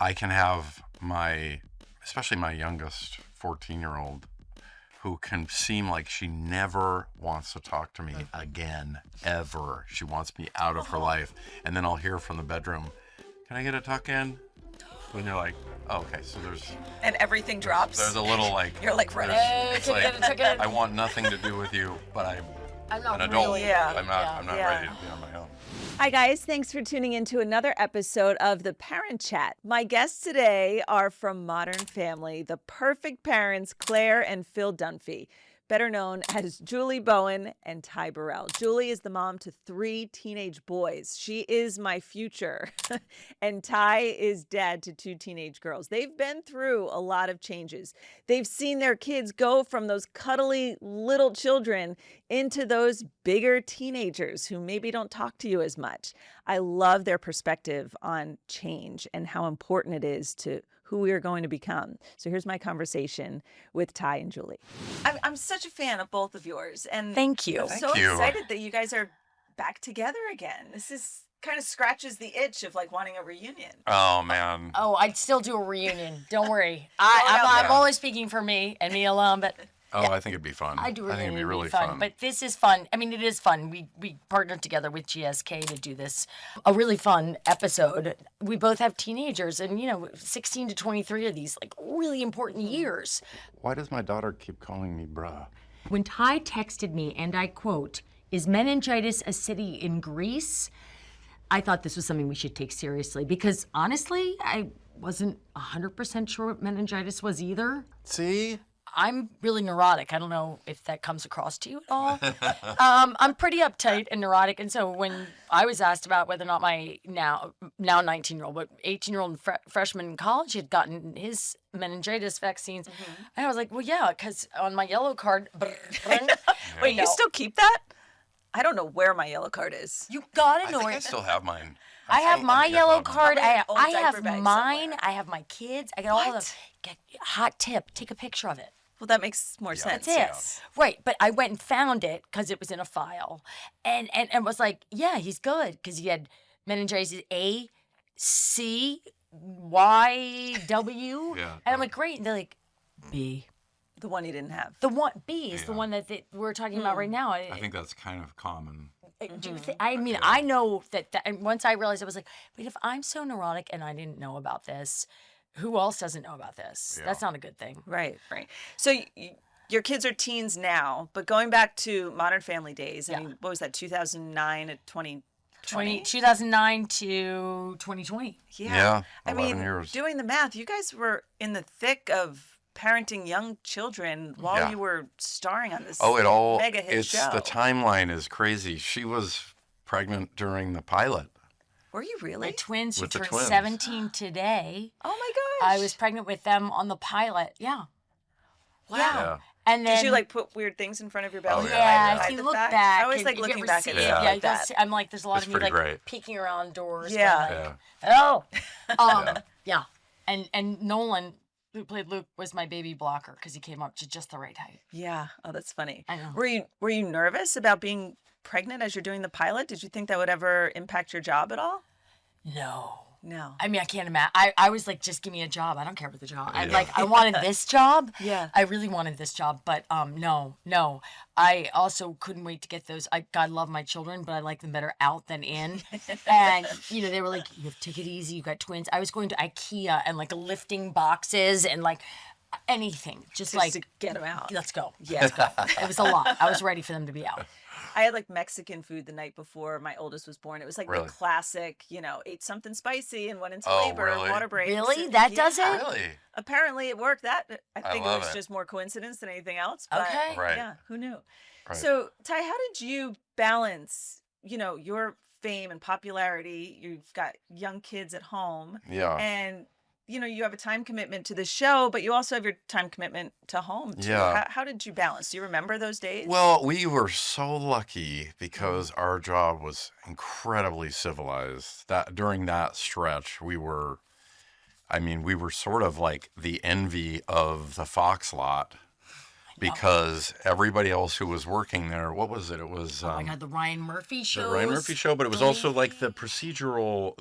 I can have especially my youngest 14-year-old, who can seem like she never wants to talk to me again, ever. She wants me out of her life. And then I'll hear from the bedroom, can I get a tuck in? When you're like, oh, okay, so and everything drops. There's a little like... You're like, running. It's like, I want nothing to do with you, but I'm not an adult. really, I'm not ready to be on my own. Hi, guys. Thanks for tuning in to another episode of The Parent Chat. My guests today are from Modern Family, the perfect parents, Claire and Phil Dunphy, better known as Julie Bowen and Ty Burrell. Julie is the mom to 3 teenage boys. She is my future. And Ty is dad to 2 teenage girls. They've been through a lot of changes. They've seen their kids go from those cuddly little children into those bigger teenagers who maybe don't talk to you as much. I love their perspective on change and how important it is to who we are going to become. So here's my conversation with Ty and Julie. I'm such a fan of both of yours. And thank you. I'm so excited that you guys are back together again. This is kind of scratches the itch of like wanting a reunion. Oh, man. Oh, I'd still do a reunion. Don't worry. I'm only speaking for me and me alone, but... Oh, yeah. I think it'd be fun. I think it'd be really fun. But this is fun. I mean, it is fun. We partnered together with GSK to do this, a really fun episode. We both have teenagers, and 16 to 23 of these like really important years. Why does my daughter keep calling me bruh? When Ty texted me, and I quote, "Is meningitis a city in Greece?" I thought this was something we should take seriously because honestly, I wasn't 100% sure what meningitis was either. See? I'm really neurotic. I don't know if that comes across to you at all. I'm pretty uptight and neurotic. And so when I was asked about whether or not my now 19-year-old, but 18-year-old freshman in college had gotten his meningitis vaccines, and I was like, well, yeah, because on my yellow card. Wait, you still keep that? I don't know where my yellow card is. You gotta know I think it. I still have mine. I have my yellow card. I have bag mine. somewhere. I have my kids. I got all of them. Hot tip, take a picture of it. Well, that makes more sense. That's it. Right, but I went and found it because it was in a file. And was like, yeah, he's good because he had meningitis A, C, Y, W. Yeah. And I'm like, great. And they're like, B. The one he didn't have. The one, B is the one that we're talking about right now. I think that's kind of common. Do you think, I mean, I know that, and once I realized, I was like, wait, if I'm so neurotic and I didn't know about this, who else doesn't know about this? Yeah. That's not a good thing. Right. So your kids are teens now, but going back to Modern Family days, I mean, what was that, 2009 to 2020? 2009 to 2020. Yeah. 11 years. Doing the math, you guys were in the thick of parenting young children while you were starring on this mega hit show. The timeline is crazy. She was pregnant during the pilot. Were you really? My twins who With the turned twins. 17 today. Oh my gosh. I was pregnant with them on the pilot. Yeah. Wow. Yeah. And then did you like put weird things in front of your belly? Oh, to yeah, hide if you the look fact? back, I always if like you looking ever back see at it, stuff yeah, like that. I'm like, there's a lot It's of me like pretty great. peeking around doors. Yeah. Yeah. And Nolan, who played Luke, was my baby blocker because he came up to just the right height. Yeah. Oh, that's funny. I know. Were you nervous about being pregnant as you're doing the pilot? Did you think that would ever impact your job at all? No. I mean, I can't imagine. I was like, just give me a job. I don't care about the job. I wanted this job. Yeah. I really wanted this job, but no. I also couldn't wait to get those. God love my children, but I like them better out than in. And, they were like, you have to take it easy. You got twins. I was going to IKEA and like lifting boxes and like anything. Just like, to get them out. let's go. Yeah. Let's go. It was a lot. I was ready for them to be out. I had like Mexican food the night before my oldest was born. It was like the classic, ate something spicy and went into labor and water breaks. Really? That does it? Really? Apparently it worked. I think it love was it. just more coincidence than anything else. But Okay. Right. yeah, who knew? Right. So Ty, how did you balance, your fame and popularity? You've got young kids at home. Yeah. And you have a time commitment to the show, but you also have your time commitment to home too. Yeah. How did you balance? Do you remember those days? Well, we were so lucky because our job was incredibly civilized. That during that stretch, we were sort of like the envy of the Fox lot. Because everybody else who was working there, what was it? It was Oh my God, the Ryan Murphy show. the Ryan Murphy show, but it was also like the procedural,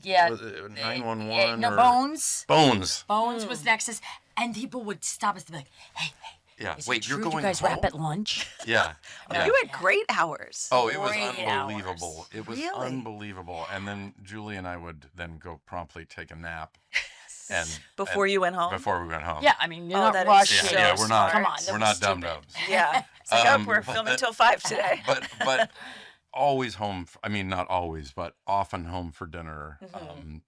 Yeah. 911 No, or Bones. Bones. Bones was next to us, and people would stop us and be like, "Hey, Yeah. is Wait, it you're true going you guys home? wrap at lunch?" Yeah. Yeah. You had great hours. Oh, it was Great unbelievable. hours. It was Really? unbelievable. And then Julie and I would then go promptly take a nap. And Before you went home? Before we went home. Yeah, I mean, you're Oh, not that is rushing. so Yeah, we're not. Come on, We're that not was dum stupid. dums. Yeah. It's like, oh, we're but- filming till 5 today. But always home. I mean, not always, but often home for dinner.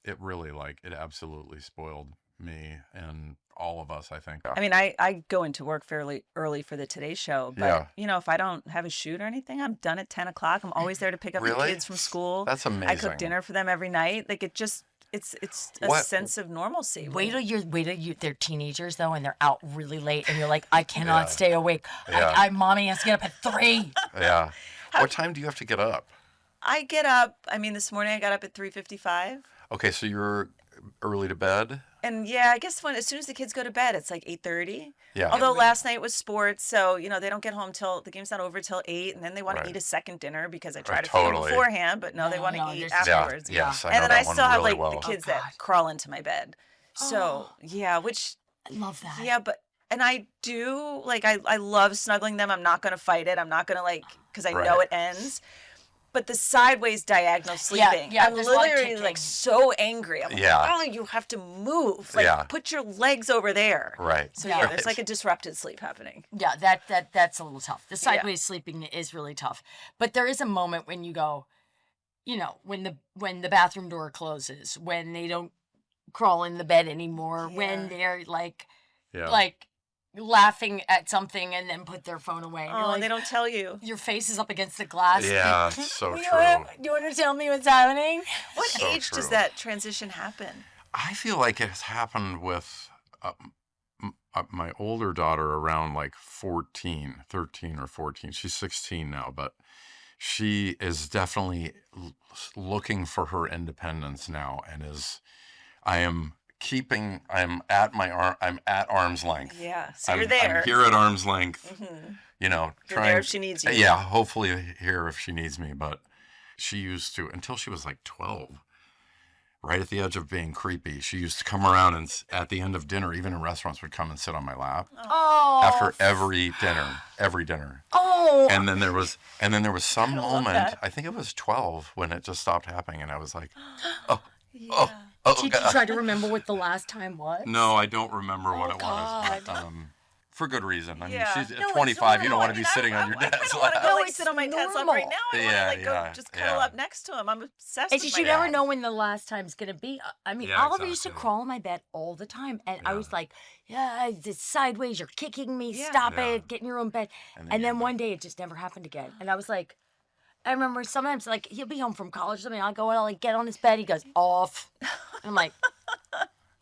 It really it absolutely spoiled me and all of us, I think. I mean, I go into work fairly early for the Today Show, but Yeah. if I don't have a shoot or anything, I'm done at 10 o'clock. I'm always there to pick up the Really? kids from school. That's I amazing. cook dinner for them every night. Like it's a What- sense of normalcy. Wait till they're teenagers though, and they're out really late, and you're like, I cannot stay awake. Yeah. Mommy has to get up at 3. Yeah. What time do you have to get up? I get up. I mean, this morning I got up at 3:55. Okay, so you're early to bed. And yeah, I guess as soon as the kids go to bed, it's like 8:30. Yeah. Although last night was sports, so they don't get home till the game's not over till 8, and then they want Right. to eat a second dinner because I try to feed totally. them beforehand, but no, they want to No, eat there's- afterwards. Yeah. Yes, I know And then that I one still have really like well. the kids Oh, that God. crawl into my bed. So yeah, which I love that. yeah, but and I do I love snuggling them. I'm not gonna fight it. I'm not gonna because I know Right. it ends. But the sideways diagonal sleeping, yeah, I'm there's a lot of literally kicking. so angry. I'm like, Yeah. oh, you have to move. Yeah. Put your legs over there. Right. So Yeah. yeah, there's like a disrupted sleep happening. Yeah, that's a little tough. The sideways sleeping is really tough. But there is a moment when you go, when the bathroom door closes, when they don't crawl in the bed anymore, when they're Yeah. laughing at something and then put their phone away. And you're Oh, like, they don't tell you. your face is up against the glass. Yeah, it's so You true. want to tell me what's happening? What So age does true. that transition happen? I feel like it has happened with my older daughter around 13 or 14. She's 16 now, but she is definitely looking for her independence now, and I'm at arm's length. Yeah, so I'm, you're there. I'm here at arm's length. You're there if she needs you. Yeah, hopefully here if she needs me. But she used to, until she was 12, right at the edge of being creepy, she used to come around and at the end of dinner, even in restaurants, would come and sit on my lap Oh. after every dinner. Oh. And then there was some love moment, that. I think it was 12, when it just stopped happening, and I was like, oh, Yeah. oh, Did you God. try to remember what the last time was? No, I don't remember what it was. God. But, for good reason. I mean, Yeah. she's No, at it's 25. You don't want to I be mean, sitting on your I dad's kinda wanna lap. go No, sit on my it's dad's lap right normal. now. I Yeah, want to go yeah, just cuddle yeah. up next to him. I'm obsessed And with you my never dad. know when the last time's gonna be. I mean, Yeah, Oliver used to exactly. crawl in my bed all the time, and I Yeah. was like, "Yeah, it's sideways. You're kicking me. Yeah. Stop Yeah. it. Get in your own bed." And And you then end one day it just never happened again. And I was like, I remember sometimes he'll be home from college or something. I'll go and I'll get on his bed. He goes off. And I'm like,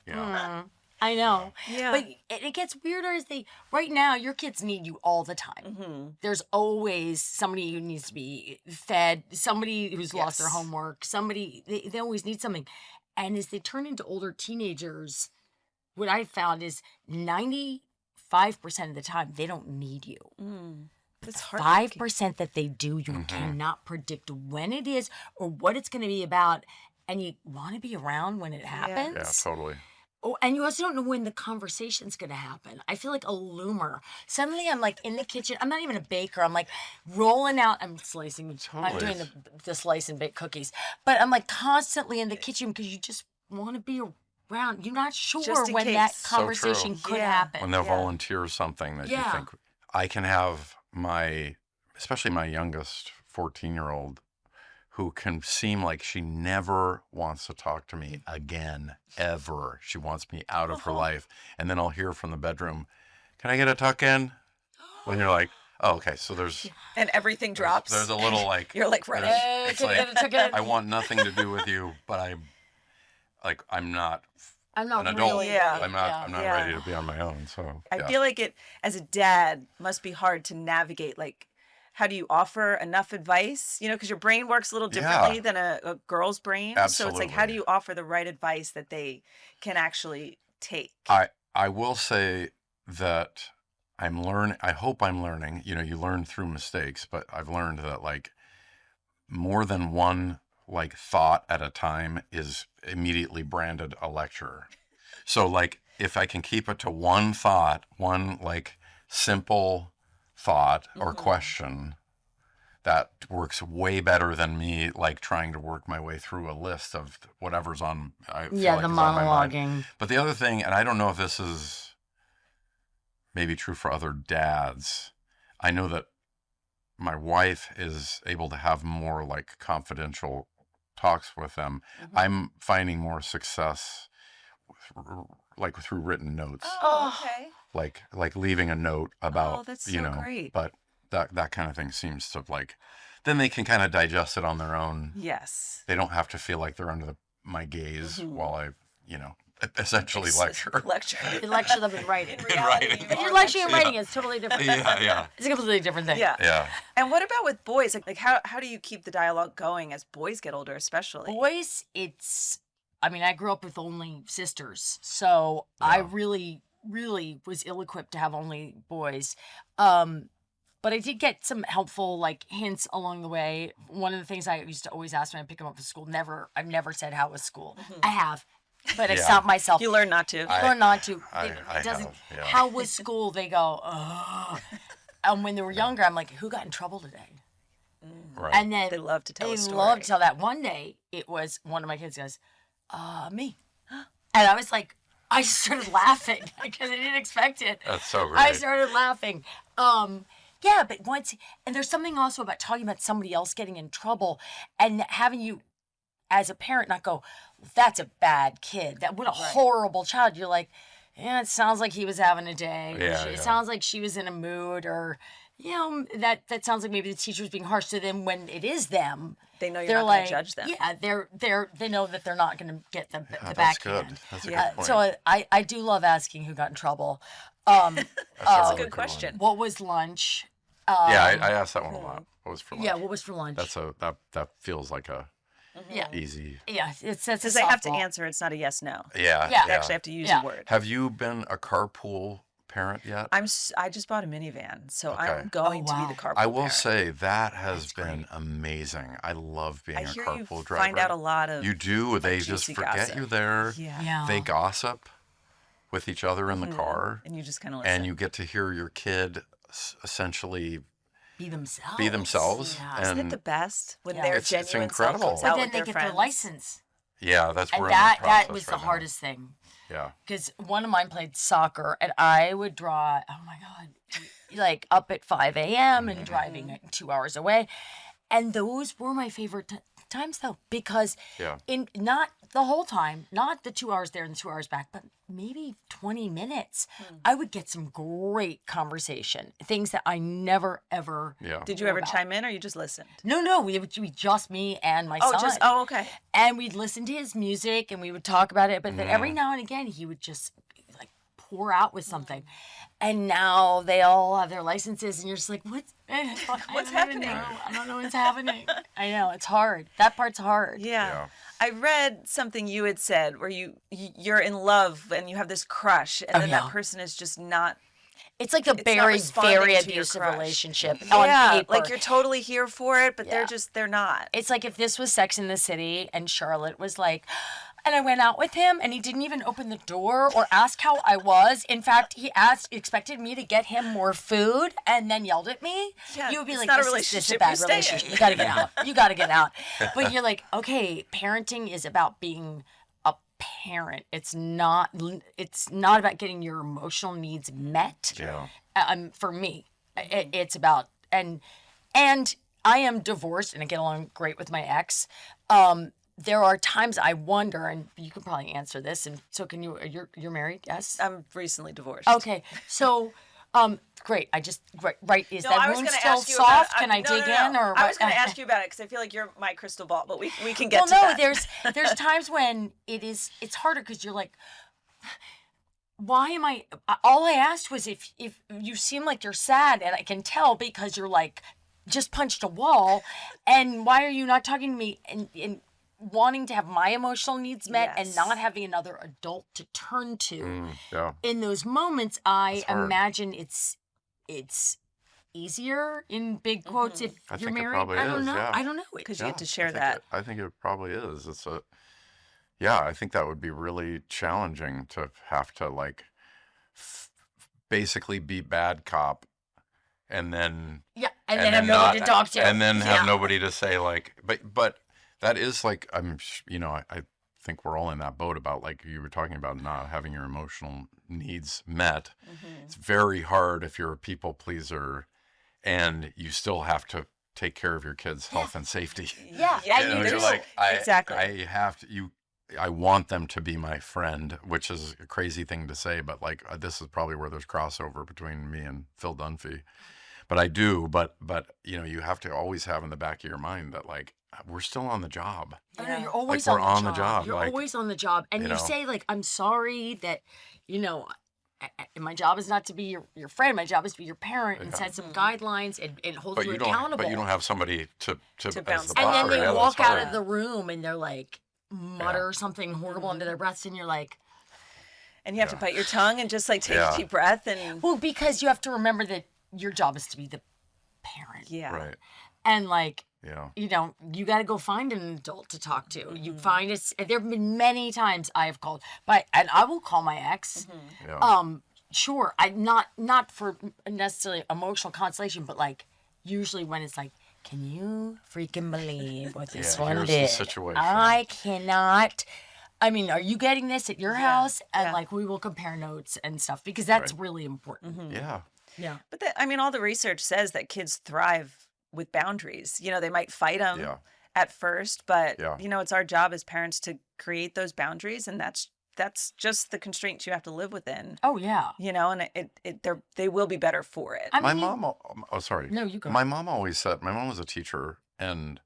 Yeah. I know. Yeah. But it gets weirder as right now, your kids need you all the time. Mm-hmm. There's always somebody who needs to be fed, somebody who's lost their Yes. homework, they always need something. And as they turn into older teenagers, what I found is 95% of the time, they don't need you. It's hard. 5% that they do, you Mm-hmm. cannot predict when it is or what it's going to be about. And you want to be around when it happens. Yeah, totally. Oh, and you also don't know when the conversation's gonna happen. I feel like a loomer. Suddenly I'm in the kitchen. I'm not even a baker. I'm rolling out. I'm slicing. I'm Totally. doing the slice and bake cookies. But I'm constantly in the kitchen because you just want to be around. You're not sure Just in when that case. So conversation true. could Yeah. happen. When they'll volunteer something that you Yeah. think, I can have especially my youngest 14-year-old, who can seem like she never wants to talk to me again, ever. She wants me out of her life. And then I'll hear from the bedroom, can I get a tuck in? When you're like, oh, okay, so there's And everything drops. a little You're running. it's Can I get a tuck in? I want nothing to do with you, but I'm not I'm not an adult. really. Yeah. I'm not Yeah. ready to be on my own. So I yeah. feel like it, as a dad, must be hard to navigate. How do you offer enough advice? Because your brain works a little differently than a girl's brain. So it's how do Absolutely. you offer the right advice that they can actually take? I will say that I hope I'm learning. You learn through mistakes, but I've learned that more than one like thought at a time is immediately branded a lecture. So like if I can keep it to one thought, one like simple thought or question, that works way better than me like trying to work my way through a list of whatever's on I feel Yeah, like the is on my mind. monologuing. But the other thing, and I don't know if this is maybe true for other dads, I know that my wife is able to have more like confidential talks with them. I'm finding more success like through written notes, Oh, okay. like leaving a note about Oh, that's you so know, great. but that kind of thing seems to like then they can kind of digest it on their own. Yes. They don't have to feel like they're under my gaze while I, you know, essentially lecture. Lecture. You lecture them in writing. Right. If you're lecturing in writing, it's totally different. Yeah. It's a completely different thing. Yeah. Yeah. And what about with boys? Like how do you keep the dialogue going as boys get older, especially? Boys, I mean, I grew up with only sisters, so I really, really was ill-equipped to have only boys. But I did get some helpful like hints along the way. One of the things I used to always ask when I pick them up from school, I've never said how was school. I have, but it's not myself. You learn not to. Learn not to. I It doesn't. have, yeah. How was school? They go, oh. And when they were younger, I'm like, who got in trouble today? Right. And then They love to tell they a story. love to tell that. One day, it was one of my kids goes, me. And I was like, I started laughing because I didn't expect it. That's so great. I started laughing. Yeah, but and there's something also about talking about somebody else getting in trouble and having you, as a parent, not go, that's a bad kid. What a horrible child. You're like, yeah, it sounds like he was having a day. Yeah, It yeah. sounds like she was in a mood, or, you know, that sounds like maybe the teacher was being harsh. So then when it is them, They know you're they're not like, gonna judge them. Yeah, they know that they're not going to get the That's backhand. good. That's a Yeah. good point. So I do love asking who got in trouble. That's That's a really good question. What was lunch? Yeah, I asked that one a lot. What was for lunch? Yeah, what was for lunch? That feels like a yeah, easy. yeah. It's a Because they have to softball. answer. It's not a yes no. Yeah. Yeah. They actually have to use Yeah. a word. Have you been a carpool parent yet? I just bought a minivan, so I'm Okay. going Oh, to be wow. the carpool I will parent. say that has been amazing. I love being I a hear carpool you driver. find out a lot of You do. They just juicy forget gossip. you there. Yeah. Yeah. They gossip with each other in the car, And you just kind of listen. and you get to hear your kid essentially Be themselves. be themselves. Yeah. Isn't it And the best when Yeah. their It's genuine incredible. self comes But out then with they their get friends? their license, yeah, that's and we're in the that process was the right now. hardest thing. Yeah. Because one of mine played soccer, and I would draw. Oh my god, like up at 5 a.m. and driving 2 hours away, and those were my favorite times though, because Yeah. in not the whole time, not the 2 hours there and 2 hours back, but maybe 20 minutes, I would get some great conversation, things that I never ever. Yeah. Did you ever chime in or you just listened? No, we would be just me and my son. Okay. And we'd listen to his music and we would talk about it. But then every Mm. now and again, he would just like pour out with something. And now they all have their licenses, and you're just like, what's happening? I don't know what's happening. I know, it's hard. That part's hard. Yeah. Yeah. I read something you had said where you're in love and you have this crush, and then yeah. that person is just not. It's like a not very, responding very to your abusive crush. relationship on Yeah, paper. like you're totally here for it, but Yeah. they're not. It's like if this was Sex in the City and Charlotte was like, and I went out with him and he didn't even open the door or ask how I was. In fact, he expected me to get him more food and then yelled at me. Yeah, You would be it's like, not a this is relationship, a bad you stay in. relationship. You got to get out. You got to get out. But you're like, okay, parenting is about being a parent. It's not about getting your emotional needs met. Yeah. For me, it's about and I am divorced and I get along great with my ex. There are times I wonder, and you can probably answer this, and so can you. You're married, yes? I'm recently divorced. Okay, so great. Is No, that I was wound gonna still ask you about. soft? Can I no, dig no, in no. or? I was going to what? ask you about it because I feel like you're my crystal ball, but we can get Well, to no, that. there's times when it's harder because you're like, why am I? All I asked was if you seem like you're sad, and I can tell because you're like just punched a wall, and why are you not talking to me and wanting to have my emotional needs met and Yes. not having another adult to turn to Yeah. in those moments? I hard. imagine it's easier in big quotes if I you're think it married. probably I don't is, know. yeah. I don't know. Because you Yeah, get to share I think that. I think it probably is. Yeah, I think that would be really challenging to have to like basically be bad cop and then Yeah, and and then have then no one not to talk to. and then have Yeah. nobody to say like but that is like I think we're all in that boat about like you were talking about not having your emotional needs met. It's very hard if you're a people pleaser and you still have to take care of your kids' health and safety. Yeah, Yeah, and You know, you you're do. like, Exactly. I have to, I want them to be my friend, which is a crazy thing to say, but like, this is probably where there's crossover between me and Phil Dunphy. But I do, but, you have to always have in the back of your mind that like, we're still on the job. Oh, no, Yeah. you're always we're on the job. You're like, always on the job. And you you know. say, like, I'm sorry that, my job is not to be your friend. My job is to be your parent and set some guidelines and hold But you you don't, accountable. but you don't have somebody to as bounce the off. and then buffer. they Yeah, that's walk out hard. of the room and they're like, mutter something horrible under their breaths. And you're like, And you have to bite your tongue and just like take Yeah. a deep breath and well, because you have to remember that your job is to be the parent. yeah. Right. And like, Yeah. you got to go find an adult to talk to. You find it. There have been many times I have called, and I will call my ex. Yeah. Sure, I not for necessarily emotional consolation, but like usually when it's like, can you freaking believe what this Yeah, one here's the did? situation. I cannot. I mean, are you getting this at your house? And yeah. like we will compare notes and stuff because that's really important. Yeah. Yeah. But I mean, all the research says that kids thrive with boundaries. They might fight them Yeah. at first, but Yeah. it's our job as parents to create those boundaries, and that's just the constraints you have to live within. Oh yeah. And they will be better for it. I My mean, mom, oh, sorry. No, you go. My mom always said, my mom was a teacher, and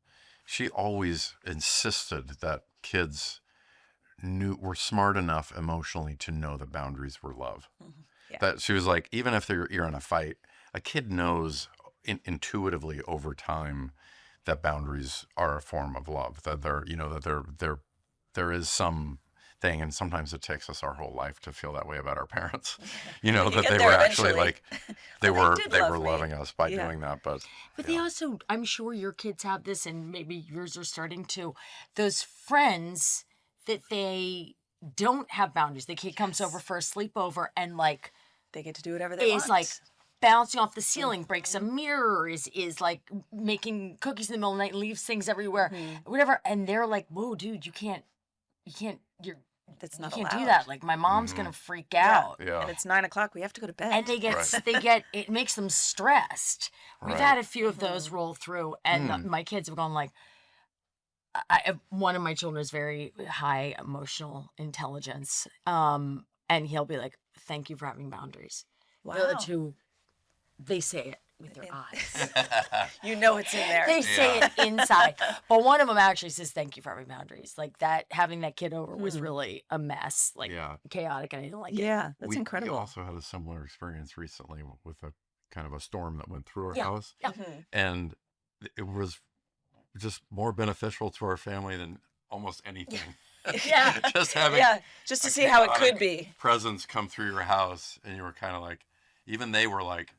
she always insisted that kids were smart enough emotionally to know that boundaries were love. Yeah. That she was like, even if you're in a fight, a kid knows intuitively over time that boundaries are a form of love. That there is some thing, and sometimes it takes us our whole life to feel that way about our parents. You that get they there were actually eventually. like they Well, were they did they love were me. loving us by Yeah. doing that. But they also, I'm sure your kids have this, and maybe yours are starting to, those friends that they don't have boundaries. The kid comes over for a sleepover and like They get to do whatever they want. is like bouncing off the ceiling, breaks a mirror, is like making cookies in the middle of the night, leaves things everywhere, whatever. And they're like, "Whoa, dude, you can't, That's you not can't allowed. do that. Like my mom's gonna freak out." yeah, And it's 9:00. We have to go to bed. And they get it makes them stressed. We've Right. had a few of those roll through, and my kids have gone like, one of my children is very high emotional intelligence, and he'll be like, "Thank you for having boundaries." The other Wow. two, they say it with their eyes. It's in there. They say it inside. But one of them actually says, "Thank you for having boundaries." Like that, having that kid over was really a mess, like Yeah. chaotic, and I didn't like it. Yeah, that's we incredible. also had a similar experience recently with a kind of a storm that went through our Yeah. house, Yeah. and it was just more beneficial to our family than almost anything. Yeah. Just having just to a see how it chaotic could be. presence come through your house, and you were kind of like, even they were like,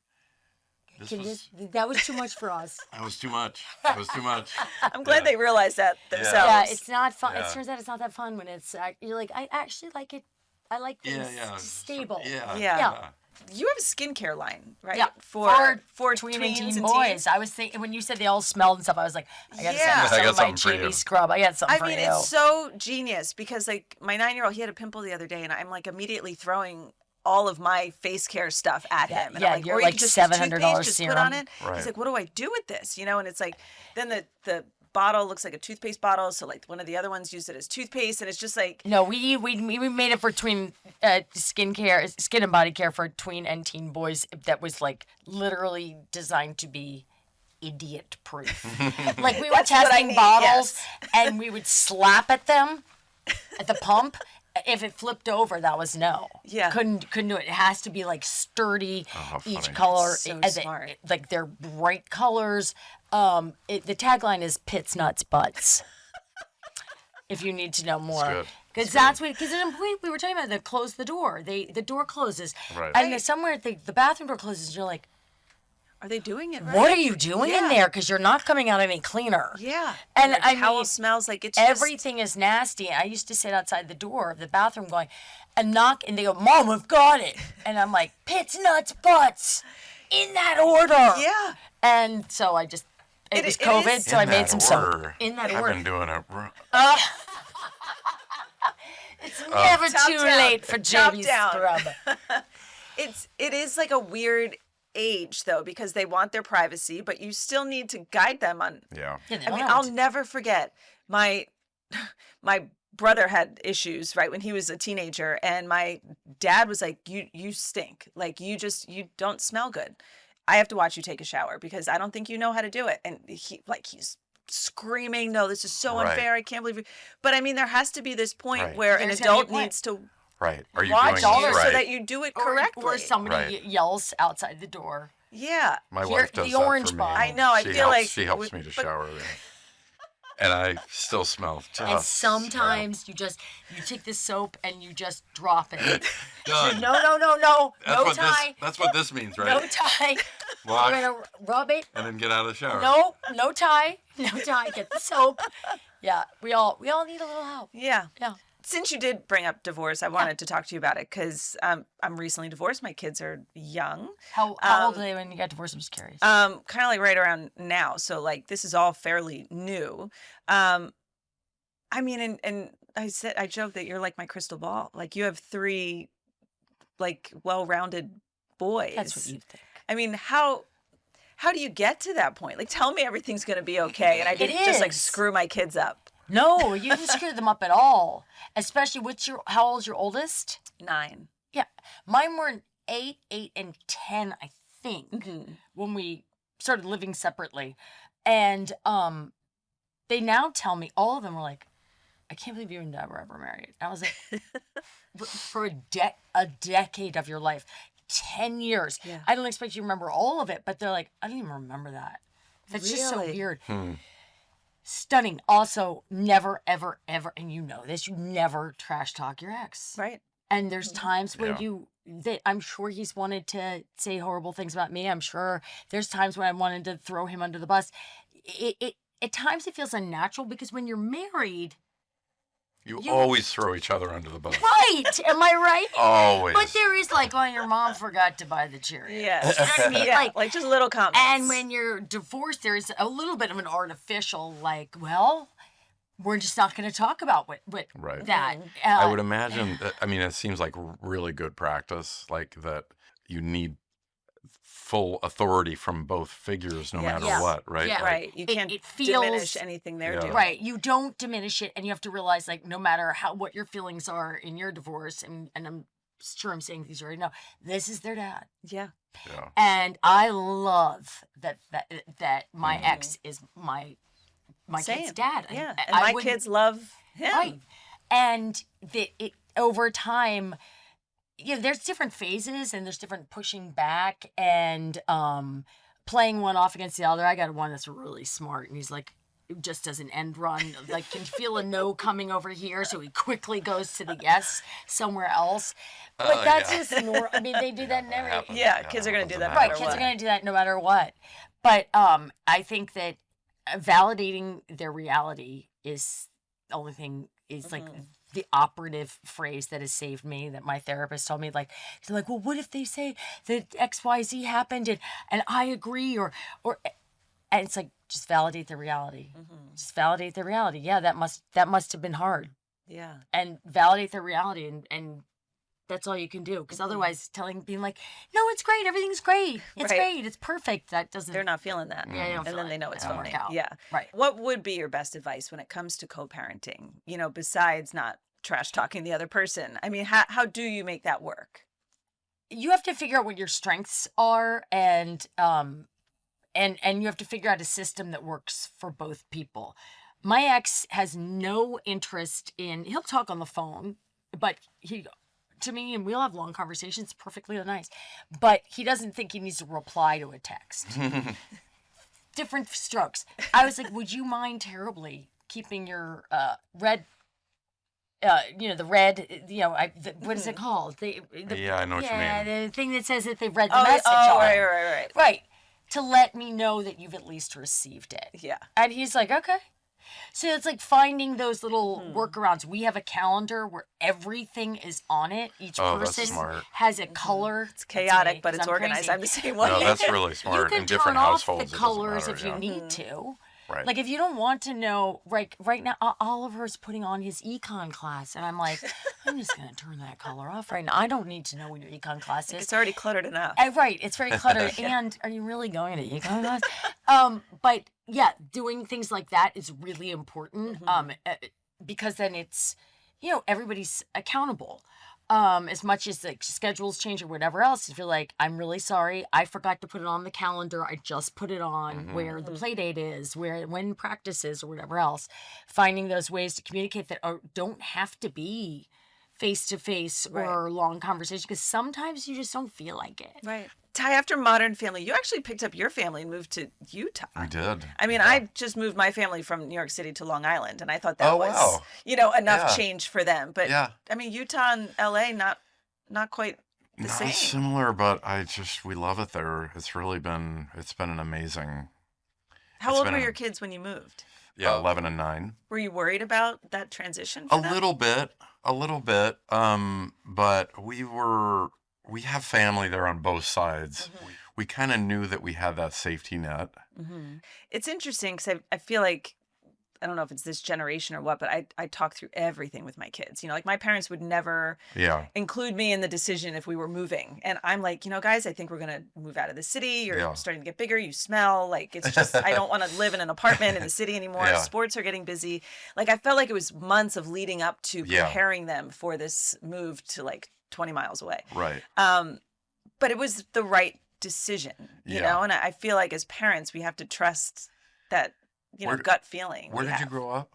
That was too much for us. that was too much. That was too much. I'm glad they realized that themselves. Yeah, it's not fun. Yeah. It turns out it's not that fun when it's you're like, I actually like it. I like things stable. Yeah. Yeah. You have a skincare line, right? Yeah, For tween tweens and teen and boys. teens. I was thinking when you said they all smelled and stuff, I was like, I got Yeah. some I got of my something for you. Jamie scrub. I got something I for mean, you. it's so genius because like my 9-year-old, he had a pimple the other day, and I'm like immediately throwing all of my face care stuff at him. And yeah, I'm like, you're or you like can just use $700 toothpaste, just put on serum. it. Right. He's like, what do I do with this? And it's like, then the bottle looks like a toothpaste bottle. So like one of the other ones used it as toothpaste, and it's just like, No, we made it for tween skin and body care for tween and teen boys that was like literally designed to be idiot proof. Like we were That's what I testing need, bottles and we would slap at them at the pump. If it flipped over, that was no. Yeah. Couldn't do it. It has to be like sturdy, how each funny. color. So and smart. like they're bright colors. The tagline is pits, nuts, butts. If you need to know more. good. Because that's what, because at a point we were talking about, they close the door. The door closes. Right. And somewhere the bathroom door closes, and you're like, Are they doing it right? What are you doing in Yeah. there? Because you're not coming out any cleaner. Yeah. And the I towel mean, smells like it's just... everything is nasty. I used to sit outside the door of the bathroom going, and knock, and they go, Mom, we've got it. And I'm like, pits, nuts, butts, in that order. Yeah. And so I just, it was it COVID, is- so I In made that some soap. order. In that I've order. been doing it. It's never Top too down. late for Top Jamie's down. scrub. It is like a weird age though, because they want their privacy, but you still need to guide them on... Yeah. Yeah, they I don't mean, know I'll what to- never forget my brother had issues, right, when he was a teenager, and my dad was like, you stink. Like you don't smell good. I have to watch you take a shower because I don't think you know how to do it. And he's screaming, no, this is so Right. unfair. I can't believe you. But I mean, there has to be this point Right. where There's an gotta be a adult point. needs to Right. Are you Watch doing all this their- so right? that you do it correctly. Or somebody Right. yells outside the door. Yeah. My Here- wife does the that orange for me. bottle. I know, I She feel helps, like she helps with- me to but- shower. And I still smell just... And sometimes you take the soap and you just drop it. Done. No, tie. That's what this means, No right? tie. Wash We're gonna rub it. and then get out of the shower. No tie. No tie. Get the soap. Yeah, we all need a little help. Yeah. Yeah. Since you did bring up divorce, I wanted to talk to you about it because I'm recently divorced. My kids are young. How old are they when you got divorced? I'm just curious. Kind of like right around now. So like this is all fairly new. I mean, and I joke that you're like my crystal ball. Like you have three like well-rounded boys. That's what you think. I mean, how do you get to that point? Like tell me everything's going to be okay and I didn't just like is. screw my kids up. No, you didn't screw them up at all. Especially how old's your oldest? 9. Yeah, mine were 8, 8, and 10, I think, Mm-hmm. when we started living separately, and they now tell me, all of them were like, I can't believe you and Dad were ever married. I was like, for a decade of your life, 10 years. Yeah. I don't expect you to remember all of it, but they're like, I don't even remember that. That's just so Really? weird. Stunning. Also, never, ever, ever, and you know this, you never trash talk your ex. Right? And there's times where Yeah. I'm sure he's wanted to say horrible things about me. I'm sure there's times when I wanted to throw him under the bus. At times it feels unnatural because when you're married, You You- always throw each other under the bus. right? Am I right? Always. But there is like, well, your mom forgot to buy the Cheerios. Yes. You know what I mean? Yeah, like just little comments. And when you're divorced, there's a little bit of an artificial, like, well, we're just not going to talk about what Right. that. I would imagine that, I mean, it seems like really good practice, like that you need full authority from both figures no Yes. matter Yeah. what, right? Yeah. Like, right, you can't it feels- diminish anything they're Yeah. doing. Right. You don't diminish it, and you have to realize, like, no matter what your feelings are in your divorce, and I'm sure I'm saying these already know, this is their dad. Yeah. yeah. And I love that my Mm-hmm. ex is my Same. kid's dad. Yeah. I- And I my wouldn't- kids love him. Right. And it over time, there's different phases and there's different pushing back and playing one off against the other. I got one that's really smart, and he's like, just does an end run, like can feel a no coming over here, so he quickly goes to the yes somewhere else. But that's yeah. just normal. I mean, they do that in every. happens. Yeah, It kids are gonna happens do in that the Right, matter kids what. are going to do that no matter what. But I think that validating their reality is the only thing, is like the operative phrase that has saved me, that my therapist told me. Like, they're like, well, what if they say that XYZ happened and I agree, or and it's like, just validate the reality. Just validate the reality. Yeah, that must have been hard. Yeah. And validate the reality, and that's all you can do. Because otherwise, being like, no, it's great, everything's great, it's Right. great, it's perfect. That doesn't. They're not feeling that. Yeah, they don't and feel then it. they know it's It doesn't phony. work out. Yeah. Right. What would be your best advice when it comes to co-parenting? Besides not trash talking the other person. I mean, how do you make that work? You have to figure out what your strengths are, and you have to figure out a system that works for both people. My ex has no interest in. He'll talk on the phone, but to me, and we'll have long conversations, perfectly nice. But he doesn't think he needs to reply to a text. Different strokes. I was like, would you mind terribly keeping your red? The red, what is it called? Yeah, I know what you mean. Yeah, the thing that says that they've read the Oh, message. oh on it. right. Right. to let me know that you've at least received it. Yeah. And he's like, okay. So it's like finding those little workarounds. We have a calendar where everything is on it. Each Oh, that's person smart. has a color. It's chaotic, but it's organized. I'm the same way. No, that's really You smart. can In different turn off households, the it doesn't colors matter, if you yeah. need to. Right. Like if you don't want to know, right now, Oliver's putting on his econ class, and I'm like, I'm just gonna turn that color off right now. I don't need to know when your econ class is. It's already cluttered enough. Right, it's very cluttered. And are you really going to econ class? But yeah, doing things like that is really important. Because then it's, everybody's accountable. As much as like schedules change or whatever else, if you're like, I'm really sorry, I forgot to put it on the calendar. I just put it on where the play date is, when practice is, or whatever else. Finding those ways to communicate that don't have to be face to face or long conversation, because sometimes you just don't feel like it. Right. Ty, after Modern Family, you actually picked up your family and moved to Utah. We did. I mean, I just moved my family from New York City to Long Island, and I thought that was, wow. enough change for them. But Yeah. I mean, Utah and LA, not quite the Not same. similar, but we love it there. It's been an amazing. How it's old been were a- your kids when you moved? Yeah, 11 and 9. Were you worried about that transition A for them? little bit. But we have family there on both sides. We kind of knew that we had that safety net. It's interesting because I feel like, I don't know if it's this generation or what, but I talk through everything with my kids. Like my parents would never Yeah. include me in the decision if we were moving. And I'm like, guys, I think we're going to move out of the city. You're starting to get bigger. You smell like it's just, I don't want to live in an apartment in the city anymore. Yeah. Sports are getting busy. Like I felt like it was months of leading up to preparing them for this move to like 20 miles away. Right. But it was the right decision, you know? And I feel like as parents, we have to trust that, gut feeling. Where did you grow up?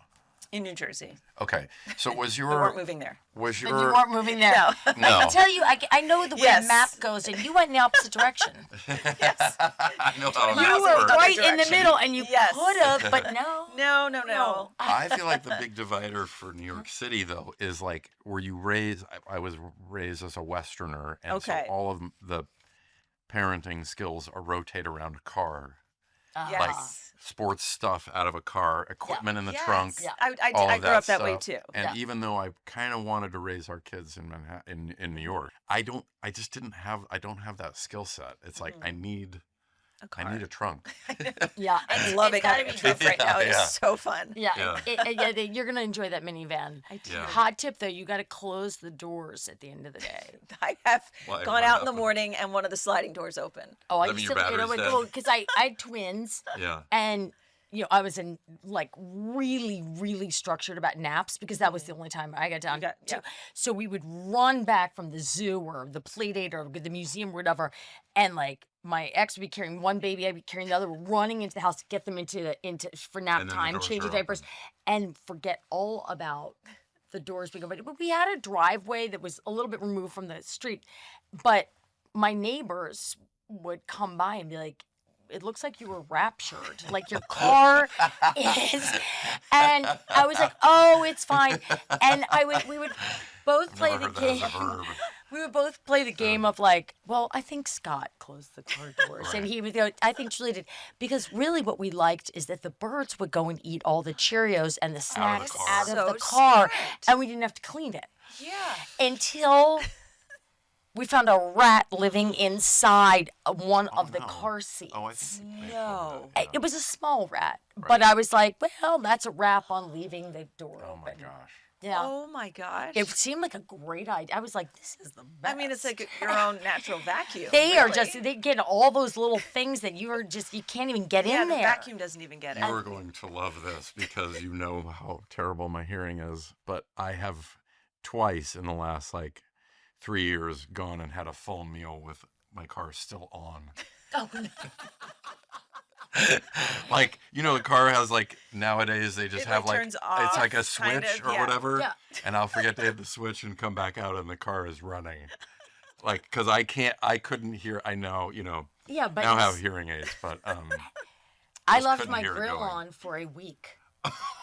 In New Jersey. Okay. So was We weren't your moving there. was But you your weren't moving there. No. No. I tell you, I know the way Yes. a map goes, and you went in the opposite direction. Yes. I know how You that You were works. right in the direction. middle, and you Yes. could have, but no. No. I feel like the big divider for New York City, though, is like were you raised? I was raised as a Westerner, and so Okay. all of the parenting skills are rotate around a car, Yes. like sports stuff out of a car, equipment in the Yes. trunk. Yeah. all I of grew that up that way stuff. too. And Yeah. even though I kind of wanted to raise our kids in Manhattan, in New York, I don't have that skill set. It's like I need a trunk. Yeah. I love it. It's gotta Having a be trip right now Yeah. is so fun. Yeah, you're gonna enjoy that minivan. I do. Yeah. Hot tip though, you got to close the doors at the end of the day. I have Why- gone what out in the happened? morning and one of the sliding doors open. Oh, I That mean used your to, battery's dead? because I had twins, Yeah. and I was in like really, really structured about naps because that was the only time I got down to. So we would run back from the zoo or the play date or the museum or whatever, and like my ex would be carrying one baby, I'd be carrying the other, running into the house to get them into for nap And then the time, doors changing are diapers, open. and forget all about the doors being open. But we had a driveway that was a little bit removed from the street, but my neighbors would come by and be like, it looks like you were raptured. Like your car is. And I was like, oh, it's fine. And we would both play Never the heard that as game. a verb. We would both play the game of like, well, I think Scott closed the car doors. And he would go, I think Julie did. Because really what we liked is that the birds would go and eat all the Cheerios and the snacks car. out of So the car. smart. And we didn't have to clean it. Yeah. Until we found a rat living inside one of the no. car seats. Oh, I think we may have No. told that. It was a small rat, but I was like, well, that's a wrap on leaving the door Oh my open. gosh. Yeah. Oh my gosh. It seemed like a great idea. I was like, this is the best. I mean, it's like your own natural vacuum. they are really. just, they get all those little things that you can't even get Yeah, in the there. vacuum doesn't even get it. You are going to love this because you know how terrible my hearing is. But I have twice in the last 3 years gone and had a full meal with my car still on. Oh, no. The car has nowadays they just It, have turns it's off, like a kind switch of, or yeah. whatever, Yeah. and I'll forget to hit the switch and come back out and the car is running. Because I couldn't hear. I know, Yeah, but now have hearing aids, but I just left couldn't my hear it grill going. on for a week.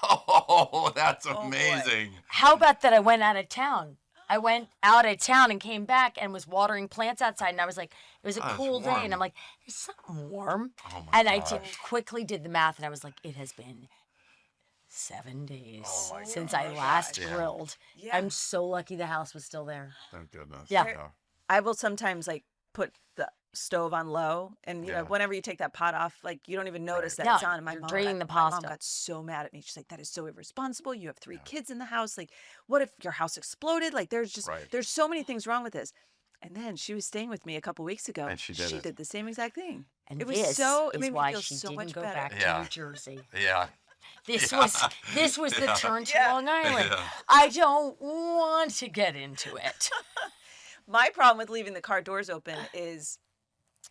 oh, that's boy. amazing. How about that I went out of town? I went out of town and came back and was watering plants outside, and I was like, it was a it's cool day, warm. and I'm like, there's something warm. Oh my And I gosh. quickly did the math, and I was like, it has been 7 days Oh my since I last Yeah. grilled. Yeah. I'm so lucky the house was still there. Thank goodness. Yeah. I will sometimes like put the stove on low, and you know, Yeah. whenever you take that pot off, like you don't even notice that Yeah, it's on. And you're draining the pasta. My mom got so mad at me. She's like, "That is so irresponsible. You have 3 kids in the house. Like, what if your house exploded? Like, there's so many things wrong with this." And then she was staying with me a couple weeks ago. And she did it. did the same exact thing. And it was this so. It is made me why feel she so didn't much go better. back Yeah. to New Jersey. Yeah. This Yeah. was the turn to Yeah. Long Island. Yeah. I don't want to get into it. My problem with leaving the car doors open is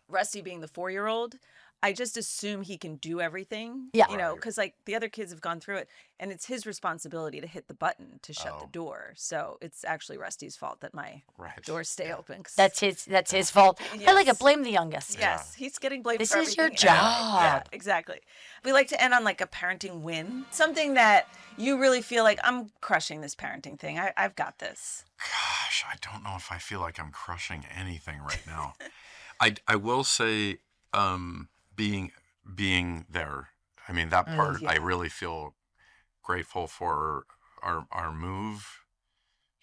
Rusty being the 4-year-old. I just assume he can do everything. Yeah. You know, Right. because like the other kids have gone through it, and it's his responsibility to hit the button to shut the Oh. door. So it's actually Rusty's fault that my Right. doors stay open. 'Cause- That's his fault. I like it. Yes. Blame the youngest. Yes, he's getting blamed This for is your everything. Yeah, job. exactly. We like to end on like a parenting win, something that you really feel like I'm crushing this parenting thing. I've got this. Gosh, I don't know if I feel like I'm crushing anything right now. I will say, being there. I mean, that part I really feel grateful for our move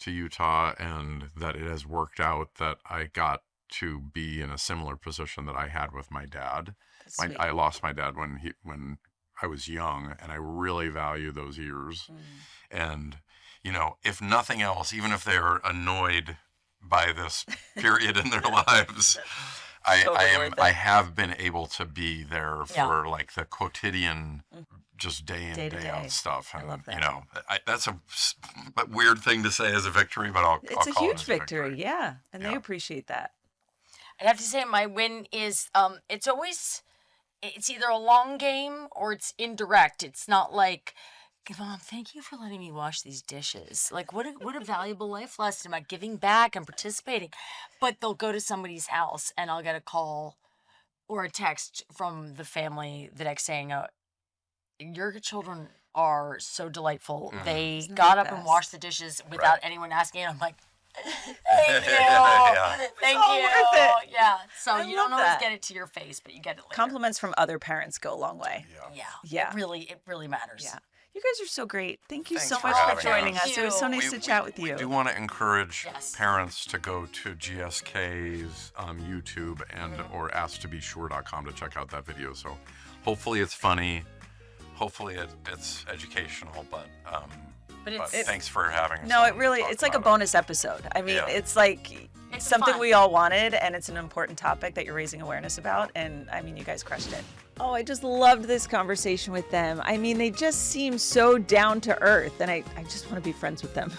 to Utah, and that it has worked out that I got to be in a similar position that I had with my dad. That's sweet. I lost my dad when I was young, and I really value those years. And you know, if nothing else, even if they're annoyed by this period in their lives, Totally worth it. I have been able to be there Yeah. for like the quotidian, just day in Day to day day. out stuff. And love that. you know, that's a weird thing to say as a victory, but I'll It's call a it huge as victory, yeah, and they Yeah. appreciate that. I'd have to say my win is it's either a long game or it's indirect. It's not like, Mom, thank you for letting me wash these dishes. Like, what a valuable life lesson about giving back and participating. But they'll go to somebody's house and I'll get a call or a text from the family the next day saying, your children are so delightful. They Isn't that got the up and best? washed the dishes without anyone asking. And I'm like, thank you. Yeah. Thank all you. worth it. Yeah. So I you don't love always that. get it to your face, but you get it later. Compliments from other parents go a long way. Yeah. Yeah. Yeah. It really matters. Yeah. You guys are so great. Thank you Thanks so for much for having joining us. us. It was so nice to chat with you. We do want to encourage Yes. parents to go to GSK's YouTube and or asktobesure.com to check out that video. So hopefully it's funny. Hopefully it's educational, but it's- thanks for having us. No, on it to really, talk it's like a about it. bonus episode. I mean, Yeah. it's like It's something fun. we all wanted, and it's an important topic that you're raising awareness about. And I mean, you guys crushed it. Oh, I just loved this conversation with them. I mean, they just seem so down to earth, and I just want to be friends with them.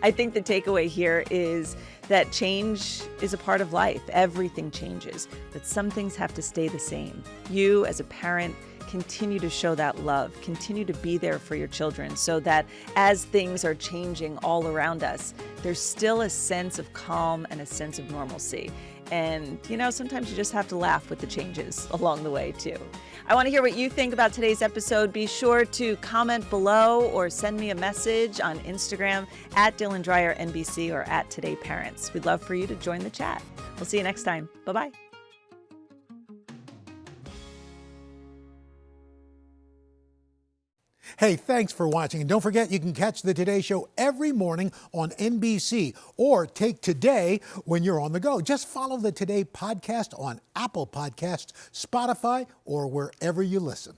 I think the takeaway here is that change is a part of life. Everything changes, but some things have to stay the same. You, as a parent, continue to show that love, continue to be there for your children so that as things are changing all around us, there's still a sense of calm and a sense of normalcy. And, you know, sometimes you just have to laugh with the changes along the way, too. I want to hear what you think about today's episode. Be sure to comment below or send me a message on Instagram at Dylan Dreyer NBC or at Today Parents. We'd love for you to join the chat. We'll see you next time. Bye-bye. Hey, thanks for watching. And don't forget, you can catch the Today Show every morning on NBC or take Today when you're on the go. Just follow the Today podcast on Apple Podcasts, Spotify, or wherever you listen.